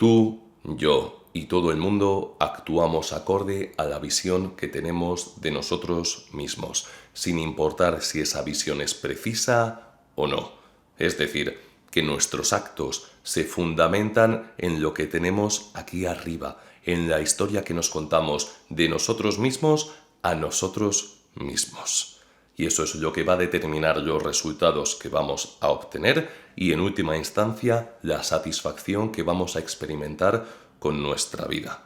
Tú, yo y todo el mundo actuamos acorde a la visión que tenemos de nosotros mismos, sin importar si esa visión es precisa o no. Es decir, que nuestros actos se fundamentan en lo que tenemos aquí arriba, en la historia que nos contamos de nosotros mismos a nosotros mismos. Y eso es lo que va a determinar los resultados que vamos a obtener y, en última instancia, la satisfacción que vamos a experimentar con nuestra vida.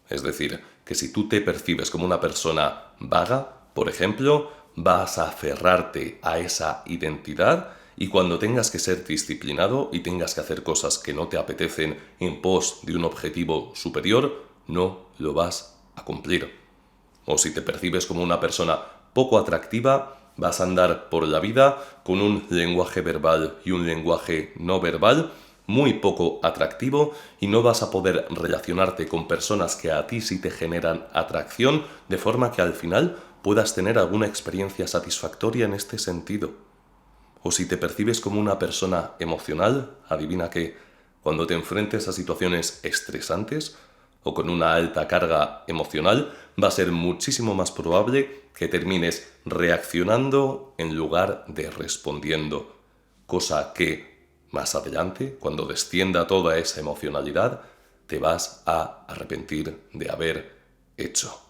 Es decir, que si tú te percibes como una persona vaga, por ejemplo, vas a aferrarte a esa identidad y cuando tengas que ser disciplinado y tengas que hacer cosas que no te apetecen en pos de un objetivo superior, no lo vas a cumplir. O si te percibes como una persona poco atractiva, vas a andar por la vida con un lenguaje verbal y un lenguaje no verbal muy poco atractivo y no vas a poder relacionarte con personas que a ti sí te generan atracción, de forma que al final puedas tener alguna experiencia satisfactoria en este sentido. O si te percibes como una persona emocional, adivina que cuando te enfrentes a situaciones estresantes o con una alta carga emocional, va a ser muchísimo más probable que termines reaccionando en lugar de respondiendo. Cosa que, más adelante, cuando descienda toda esa emocionalidad, te vas a arrepentir de haber hecho.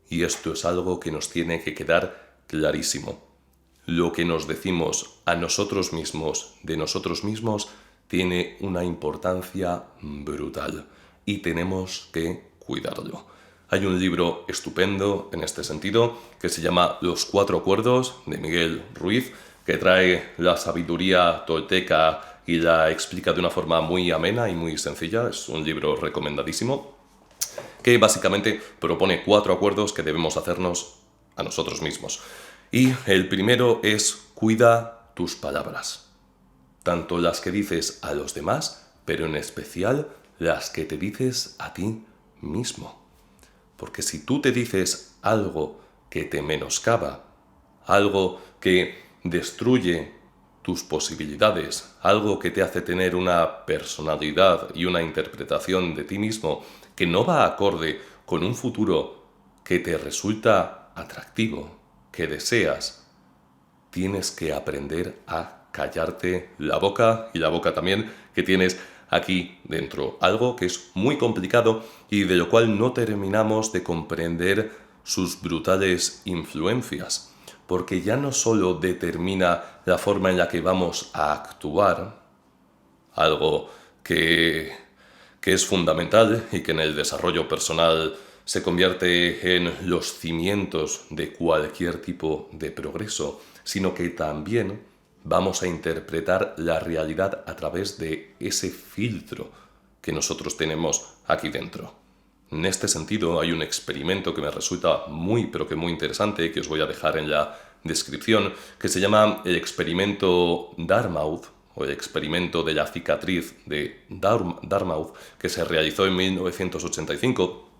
Y esto es algo que nos tiene que quedar clarísimo. Lo que nos decimos a nosotros mismos de nosotros mismos tiene una importancia brutal y tenemos que cuidarlo. Hay un libro estupendo en este sentido que se llama Los Cuatro Acuerdos de Miguel Ruiz, que trae la sabiduría tolteca y la explica de una forma muy amena y muy sencilla. Es un libro recomendadísimo que básicamente propone 4 acuerdos que debemos hacernos a nosotros mismos. Y el primero es: cuida tus palabras, tanto las que dices a los demás, pero en especial las que te dices a ti mismo. Porque si tú te dices algo que te menoscaba, algo que destruye tus posibilidades, algo que te hace tener una personalidad y una interpretación de ti mismo que no va acorde con un futuro que te resulta atractivo, que deseas, tienes que aprender a callarte la boca y la boca también que tienes aquí dentro. Algo que es muy complicado y de lo cual no terminamos de comprender sus brutales influencias. Porque ya no solo determina la forma en la que vamos a actuar, algo que es fundamental y que en el desarrollo personal se convierte en los cimientos de cualquier tipo de progreso, sino que también vamos a interpretar la realidad a través de ese filtro que nosotros tenemos aquí dentro. En este sentido, hay un experimento que me resulta muy, pero que muy interesante, que os voy a dejar en la descripción, que se llama el experimento Dartmouth, o el experimento de la cicatriz de Dartmouth, que se realizó en 1985,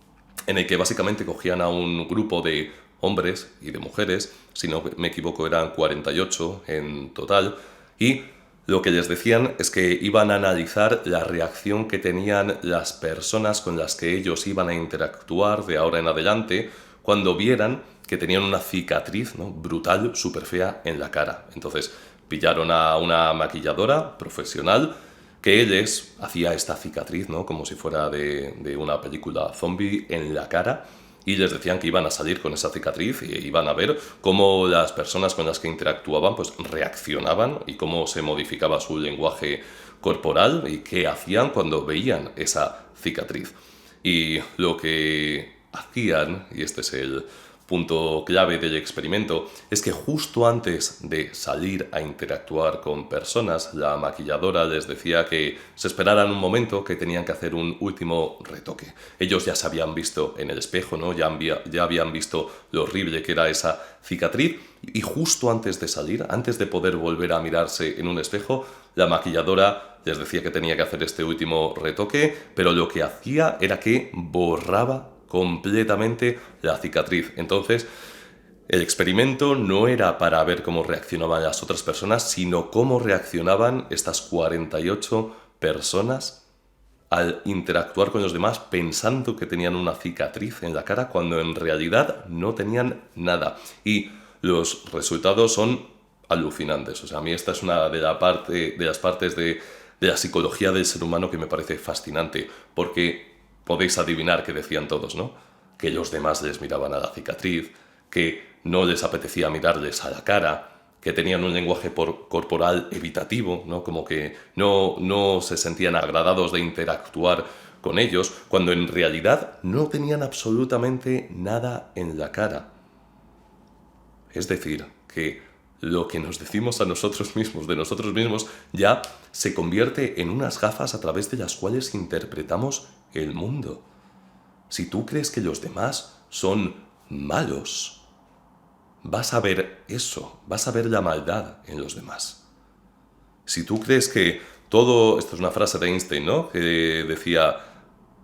en el que básicamente cogían a un grupo de hombres y de mujeres, si no me equivoco eran 48 en total, y lo que les decían es que iban a analizar la reacción que tenían las personas con las que ellos iban a interactuar de ahora en adelante cuando vieran que tenían una cicatriz, ¿no?, brutal, súper fea en la cara. Entonces pillaron a una maquilladora profesional que les hacía esta cicatriz, ¿no?, como si fuera de una película zombie en la cara, y les decían que iban a salir con esa cicatriz y iban a ver cómo las personas con las que interactuaban pues reaccionaban y cómo se modificaba su lenguaje corporal y qué hacían cuando veían esa cicatriz. Y lo que hacían, y este es el punto clave del experimento, es que justo antes de salir a interactuar con personas, la maquilladora les decía que se esperaran un momento, que tenían que hacer un último retoque. Ellos ya se habían visto en el espejo, ¿no? Ya habían visto lo horrible que era esa cicatriz, y justo antes de salir, antes de poder volver a mirarse en un espejo, la maquilladora les decía que tenía que hacer este último retoque, pero lo que hacía era que borraba completamente la cicatriz. Entonces, el experimento no era para ver cómo reaccionaban las otras personas, sino cómo reaccionaban estas 48 personas al interactuar con los demás pensando que tenían una cicatriz en la cara cuando en realidad no tenían nada. Y los resultados son alucinantes. O sea, a mí esta es una de las partes de la psicología del ser humano que me parece fascinante, porque podéis adivinar que decían todos, ¿no? Que los demás les miraban a la cicatriz, que no les apetecía mirarles a la cara, que tenían un lenguaje corporal evitativo, ¿no? Como que no se sentían agradados de interactuar con ellos, cuando en realidad no tenían absolutamente nada en la cara. Es decir, que lo que nos decimos a nosotros mismos, de nosotros mismos, ya se convierte en unas gafas a través de las cuales interpretamos el mundo. Si tú crees que los demás son malos, vas a ver eso, vas a ver la maldad en los demás. Si tú crees que todo, esto es una frase de Einstein, ¿no? Que decía,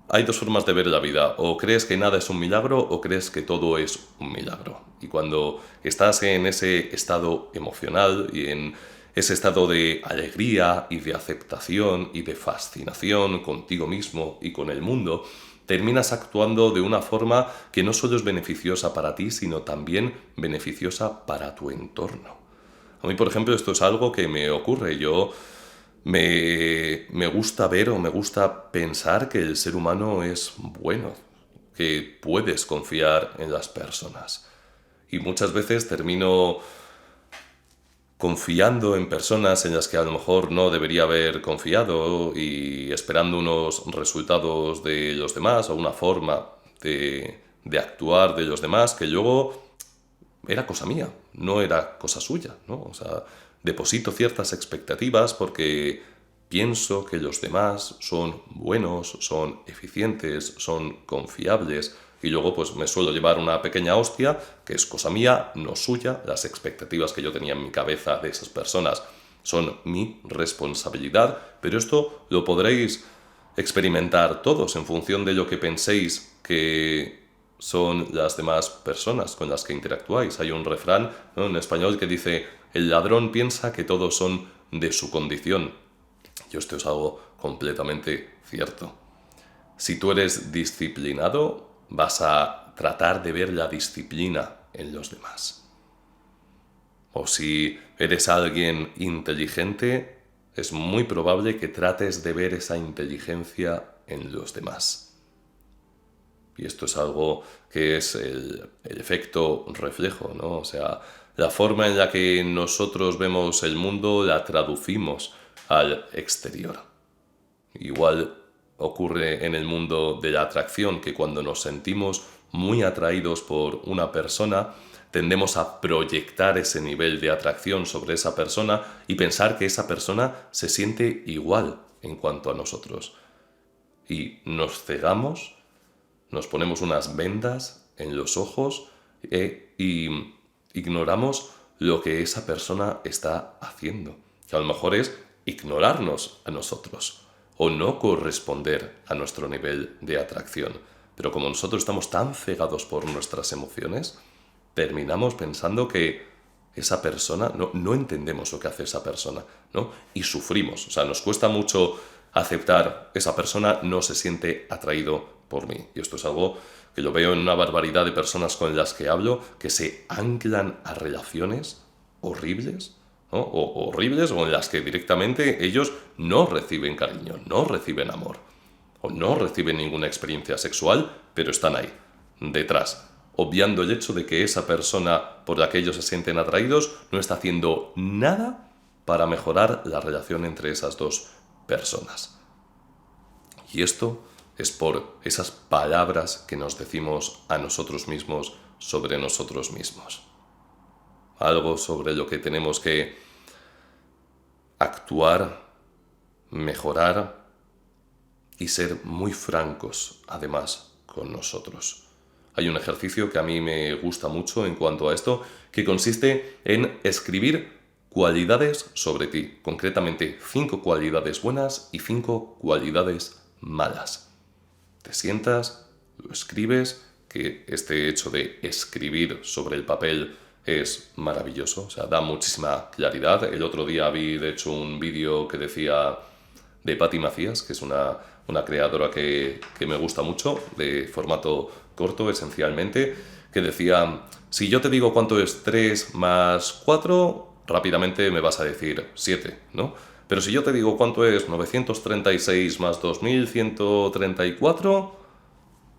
hay dos formas de ver la vida, o crees que nada es un milagro o crees que todo es un milagro. Y cuando estás en ese estado emocional y en ese estado de alegría y de aceptación y de fascinación contigo mismo y con el mundo, terminas actuando de una forma que no solo es beneficiosa para ti, sino también beneficiosa para tu entorno. A mí, por ejemplo, esto es algo que me ocurre. Yo me gusta ver o me gusta pensar que el ser humano es bueno, que puedes confiar en las personas. Y muchas veces termino confiando en personas en las que a lo mejor no debería haber confiado y esperando unos resultados de los demás o una forma de actuar de los demás que luego era cosa mía, no era cosa suya, ¿no? O sea, deposito ciertas expectativas porque pienso que los demás son buenos, son eficientes, son confiables y luego pues me suelo llevar una pequeña hostia que es cosa mía, no suya. Las expectativas que yo tenía en mi cabeza de esas personas son mi responsabilidad, pero esto lo podréis experimentar todos en función de lo que penséis que son las demás personas con las que interactuáis. Hay un refrán, ¿no?, en español que dice, el ladrón piensa que todos son de su condición. Y esto es algo completamente cierto. Si tú eres disciplinado, vas a tratar de ver la disciplina en los demás. O si eres alguien inteligente, es muy probable que trates de ver esa inteligencia en los demás. Y esto es algo que es el efecto reflejo, ¿no? O sea, la forma en la que nosotros vemos el mundo la traducimos al exterior. Igual ocurre en el mundo de la atracción, que cuando nos sentimos muy atraídos por una persona, tendemos a proyectar ese nivel de atracción sobre esa persona y pensar que esa persona se siente igual en cuanto a nosotros. Y nos cegamos, nos ponemos unas vendas en los ojos y ignoramos lo que esa persona está haciendo. Que a lo mejor es ignorarnos a nosotros o no corresponder a nuestro nivel de atracción. Pero como nosotros estamos tan cegados por nuestras emociones, terminamos pensando que esa persona, no entendemos lo que hace esa persona, ¿no? Y sufrimos. O sea, nos cuesta mucho aceptar, esa persona no se siente atraído por mí. Y esto es algo que lo veo en una barbaridad de personas con las que hablo, que se anclan a relaciones horribles, ¿no? O horribles, o en las que directamente ellos no reciben cariño, no reciben amor, o no reciben ninguna experiencia sexual, pero están ahí, detrás, obviando el hecho de que esa persona por la que ellos se sienten atraídos no está haciendo nada para mejorar la relación entre esas dos personas. Y esto es por esas palabras que nos decimos a nosotros mismos sobre nosotros mismos. Algo sobre lo que tenemos que actuar, mejorar y ser muy francos, además, con nosotros. Hay un ejercicio que a mí me gusta mucho en cuanto a esto, que consiste en escribir cualidades sobre ti, concretamente 5 cualidades buenas y 5 cualidades malas. Te sientas, lo escribes, que este hecho de escribir sobre el papel es maravilloso, o sea, da muchísima claridad. El otro día vi, de hecho, un vídeo que decía de Patti Macías, que es una una creadora que me gusta mucho, de formato corto esencialmente, que decía, si yo te digo cuánto es 3 más 4, rápidamente me vas a decir 7, ¿no? Pero si yo te digo cuánto es 936 más 2134,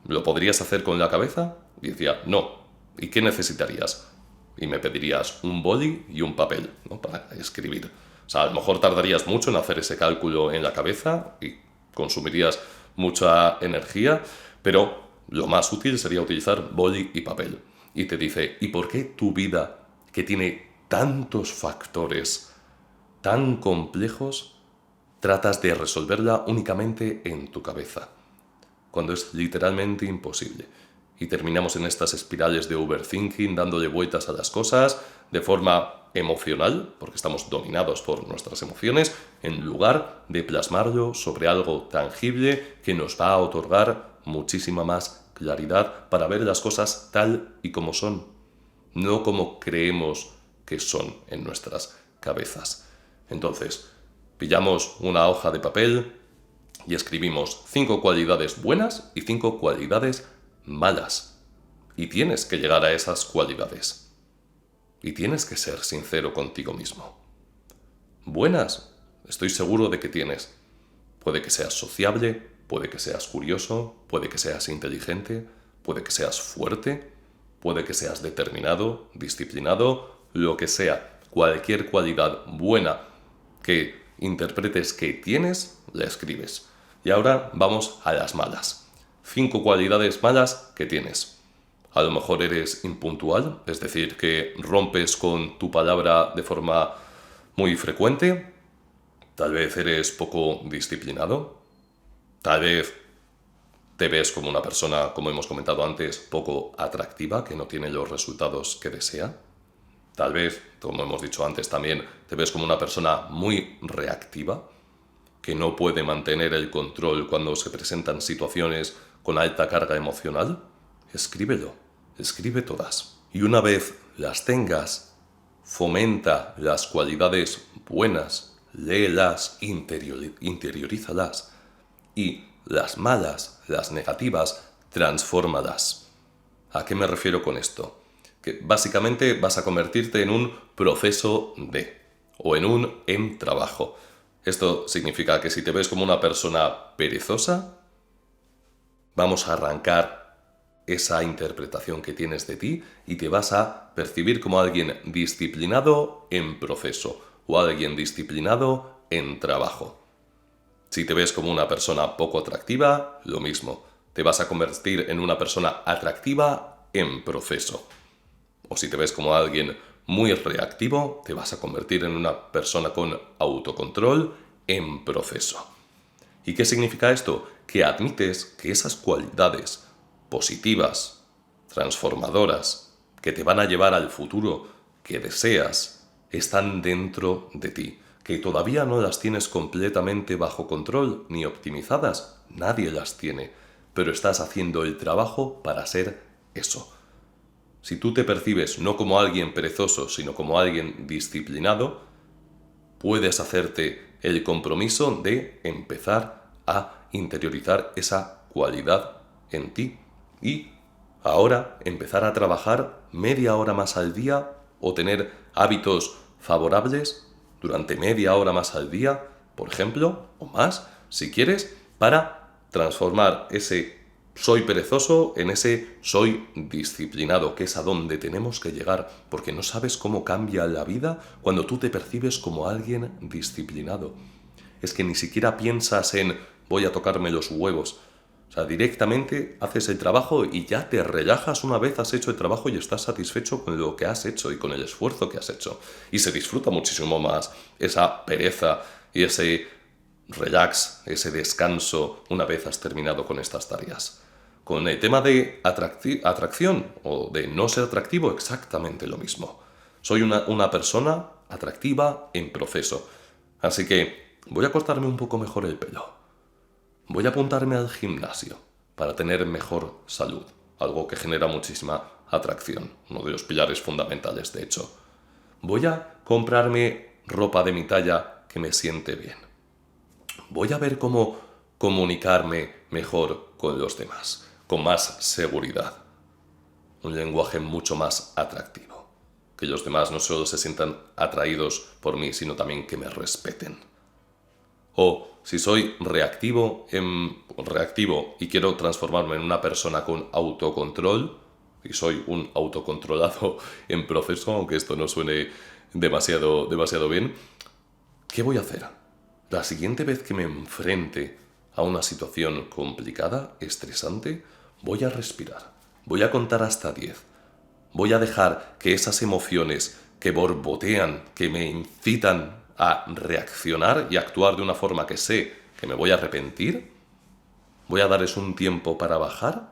¿lo podrías hacer con la cabeza? Y decía, no. ¿Y qué necesitarías? Y me pedirías un boli y un papel, ¿no? Para escribir. O sea, a lo mejor tardarías mucho en hacer ese cálculo en la cabeza y consumirías mucha energía, pero lo más útil sería utilizar boli y papel. Y te dice, ¿y por qué tu vida, que tiene tantos factores tan complejos, tratas de resolverla únicamente en tu cabeza, cuando es literalmente imposible? Y terminamos en estas espirales de overthinking, dándole vueltas a las cosas de forma emocional, porque estamos dominados por nuestras emociones, en lugar de plasmarlo sobre algo tangible que nos va a otorgar muchísima más claridad para ver las cosas tal y como son, no como creemos que son en nuestras cabezas. Entonces, pillamos una hoja de papel y escribimos 5 cualidades buenas y 5 cualidades malas. Y tienes que llegar a esas cualidades. Y tienes que ser sincero contigo mismo. Buenas, estoy seguro de que tienes. Puede que seas sociable, puede que seas curioso, puede que seas inteligente, puede que seas fuerte, puede que seas determinado, disciplinado, lo que sea. Cualquier cualidad buena que interpretes que tienes, la escribes. Y ahora vamos a las malas. 5 cualidades malas que tienes. A lo mejor eres impuntual, es decir, que rompes con tu palabra de forma muy frecuente. Tal vez eres poco disciplinado. Tal vez te ves como una persona, como hemos comentado antes, poco atractiva, que no tiene los resultados que desea. Tal vez, como hemos dicho antes también, te ves como una persona muy reactiva, que no puede mantener el control cuando se presentan situaciones con alta carga emocional. Escríbelo, escribe todas. Y una vez las tengas, fomenta las cualidades buenas, léelas, interiorízalas. Y las malas, las negativas, transfórmalas. ¿A qué me refiero con esto? Que básicamente vas a convertirte en un proceso de, o en un trabajo. Esto significa que si te ves como una persona perezosa, vamos a arrancar esa interpretación que tienes de ti y te vas a percibir como alguien disciplinado en proceso o alguien disciplinado en trabajo. Si te ves como una persona poco atractiva, lo mismo. Te vas a convertir en una persona atractiva en proceso. O si te ves como alguien muy reactivo, te vas a convertir en una persona con autocontrol en proceso. ¿Y qué significa esto? Que admites que esas cualidades positivas, transformadoras, que te van a llevar al futuro que deseas, están dentro de ti, que todavía no las tienes completamente bajo control ni optimizadas, nadie las tiene, pero estás haciendo el trabajo para ser eso. Si tú te percibes no como alguien perezoso, sino como alguien disciplinado, puedes hacerte el compromiso de empezar a interiorizar esa cualidad en ti y ahora empezar a trabajar media hora más al día o tener hábitos favorables durante media hora más al día, por ejemplo, o más, si quieres, para transformar ese soy perezoso en ese soy disciplinado, que es a donde tenemos que llegar, porque no sabes cómo cambia la vida cuando tú te percibes como alguien disciplinado. Es que ni siquiera piensas en voy a tocarme los huevos. O sea, directamente haces el trabajo y ya te relajas una vez has hecho el trabajo y estás satisfecho con lo que has hecho y con el esfuerzo que has hecho. Y se disfruta muchísimo más esa pereza y ese relax, ese descanso una vez has terminado con estas tareas. Con el tema de atracción o de no ser atractivo, exactamente lo mismo. Soy una persona atractiva en proceso. Así que voy a cortarme un poco mejor el pelo. Voy a apuntarme al gimnasio para tener mejor salud, algo que genera muchísima atracción, uno de los pilares fundamentales de hecho. Voy a comprarme ropa de mi talla que me siente bien. Voy a ver cómo comunicarme mejor con los demás, con más seguridad. Un lenguaje mucho más atractivo. Que los demás no solo se sientan atraídos por mí, sino también que me respeten. O si soy reactivo y quiero transformarme en una persona con autocontrol, y soy un autocontrolado en proceso, aunque esto no suene demasiado bien, ¿qué voy a hacer? La siguiente vez que me enfrente a una situación complicada, estresante, voy a respirar. Voy a contar hasta 10. Voy a dejar que esas emociones que borbotean, que me incitan a reaccionar y actuar de una forma que sé que me voy a arrepentir, voy a darles un tiempo para bajar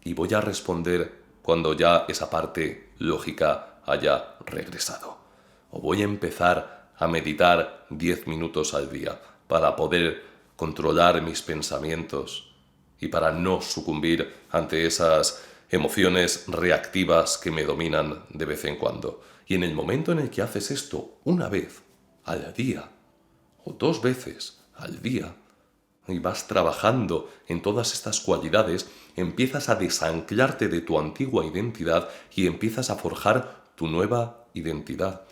y voy a responder cuando ya esa parte lógica haya regresado. O voy a empezar a meditar 10 minutos al día para poder controlar mis pensamientos y para no sucumbir ante esas emociones reactivas que me dominan de vez en cuando. Y en el momento en el que haces esto una vez al día o 2 veces al día y vas trabajando en todas estas cualidades, empiezas a desanclarte de tu antigua identidad y empiezas a forjar tu nueva identidad.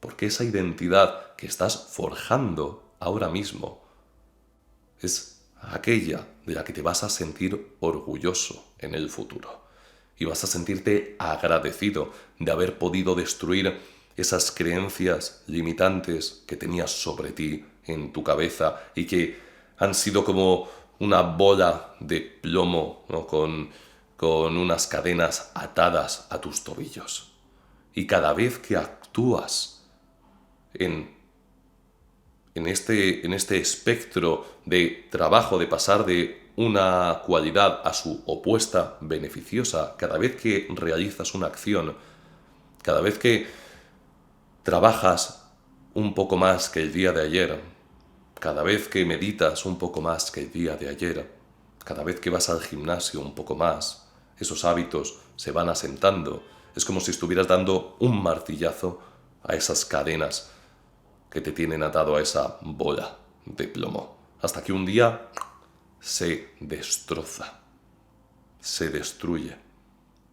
Porque esa identidad que estás forjando ahora mismo es aquella de la que te vas a sentir orgulloso en el futuro. Y vas a sentirte agradecido de haber podido destruir esas creencias limitantes que tenías sobre ti en tu cabeza y que han sido como una bola de plomo, ¿no? con unas cadenas atadas a tus tobillos. Y cada vez que actúas en este espectro de trabajo, de pasar de una cualidad a su opuesta beneficiosa, cada vez que realizas una acción, cada vez que trabajas un poco más que el día de ayer, cada vez que meditas un poco más que el día de ayer, cada vez que vas al gimnasio un poco más, esos hábitos se van asentando. Es como si estuvieras dando un martillazo a esas cadenas que te tienen atado a esa bola de plomo, hasta que un día se destroza, se destruye.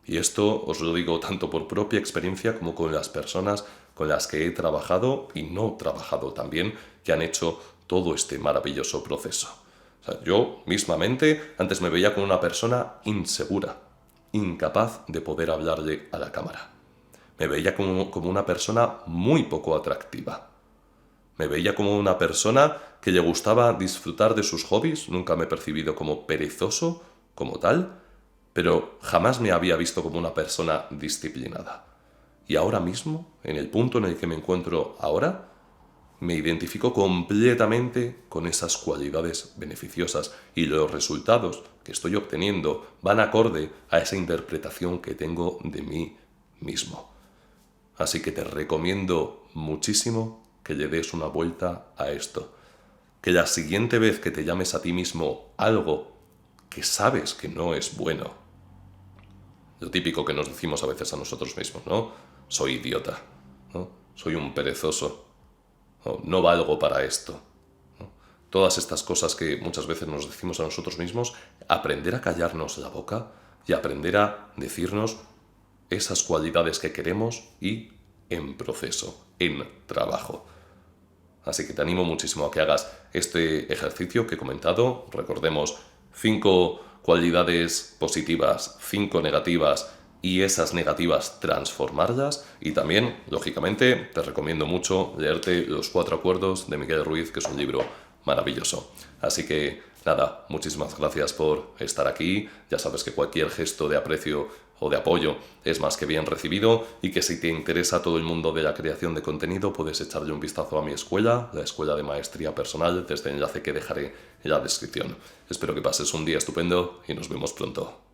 Y esto os lo digo tanto por propia experiencia como con las personas con las que he trabajado y no trabajado también, que han hecho todo este maravilloso proceso. O sea, yo mismamente antes me veía como una persona insegura, incapaz de poder hablarle a la cámara. Me veía como una persona muy poco atractiva. Me veía como una persona que le gustaba disfrutar de sus hobbies, nunca me he percibido como perezoso, como tal, pero jamás me había visto como una persona disciplinada. Y ahora mismo, en el punto en el que me encuentro ahora, me identifico completamente con esas cualidades beneficiosas y los resultados que estoy obteniendo van acorde a esa interpretación que tengo de mí mismo. Así que te recomiendo muchísimo que le des una vuelta a esto. Que la siguiente vez que te llames a ti mismo algo que sabes que no es bueno, lo típico que nos decimos a veces a nosotros mismos, ¿no? Soy idiota, ¿no? Soy un perezoso, no valgo para esto, ¿no? Todas estas cosas que muchas veces nos decimos a nosotros mismos, aprender a callarnos la boca y aprender a decirnos esas cualidades que queremos y en proceso, en trabajo. Así que te animo muchísimo a que hagas este ejercicio que he comentado. Recordemos 5 cualidades positivas, 5 negativas y esas negativas transformarlas. Y también, lógicamente, te recomiendo mucho leerte Los 4 acuerdos de Miguel Ruiz, que es un libro maravilloso. Así que nada, muchísimas gracias por estar aquí. Ya sabes que cualquier gesto de aprecio o de apoyo es más que bien recibido y que si te interesa todo el mundo de la creación de contenido puedes echarle un vistazo a mi escuela, la Escuela de Maestría Personal, desde el enlace que dejaré en la descripción. Espero que pases un día estupendo y nos vemos pronto.